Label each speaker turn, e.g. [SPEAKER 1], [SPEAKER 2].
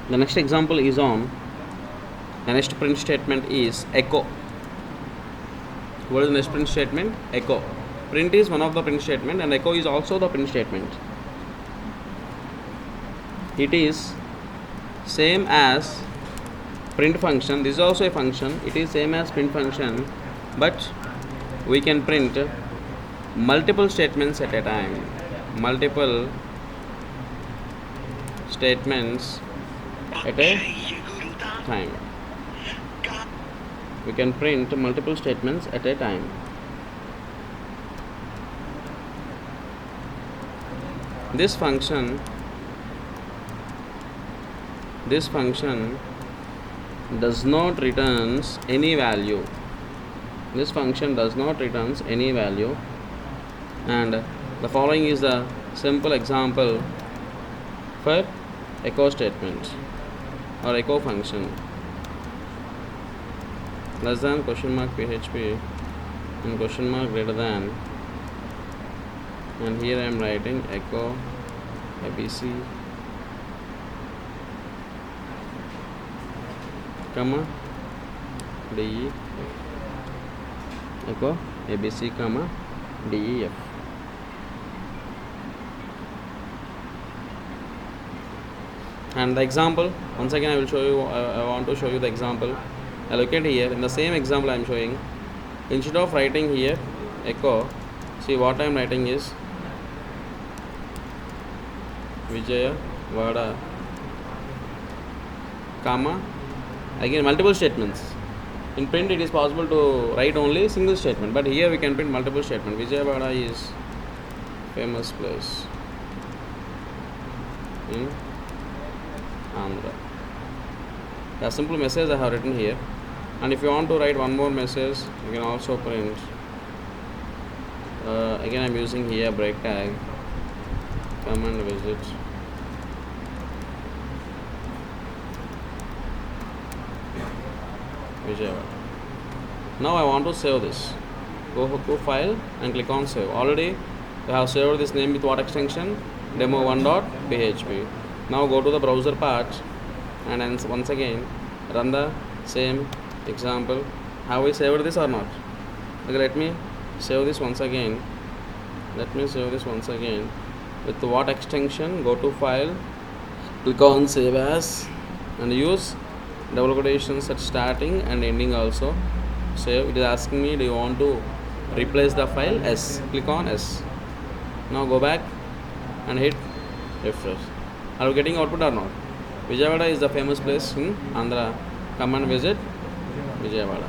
[SPEAKER 1] The next example is on the next print statement is echo. What is the next print statement? Echo. Print is one of the print statement and echo is also the print statement. It is same as print function. This is also a function. It is same as print function, but we can print multiple statements at a time. Multiple statements at a time. We can print multiple statements at a time. This function does not returns any value. This function does not returns any value, and the following is a simple example for echo statement or echo function. Less than question mark php and question mark greater than, and here I am writing echo abc comma def, echo abc comma def. And the example, once again I will show you, I want to show you the example. Look at here, in the same example I am showing, instead of writing here echo, see what I am writing is Vijaya Vada comma, again multiple statements. In print it is possible to write only single statement, but here we can print multiple statement. Vijayawada is famous place in Andhra. A simple message I have written here, and if you want to write one more message you can also print. Again I am using here break tag, come and visit Vijayawada. Now I want to save this. Go to file and click on save. Already we have saved this name with what extension? demo1.php. Now go to the browser part and once again run the same example. Have we saved this or not? Okay, let me save this once again. With what extension? Go to file, click on save as, and use double quotations at starting and ending also. Save. It is asking me, do you want to replace the file? Yes. Click on yes. Now go back and hit refresh. Are you getting output or not? Vijayawada is the famous place in Andhra. Come and visit Vijayawada.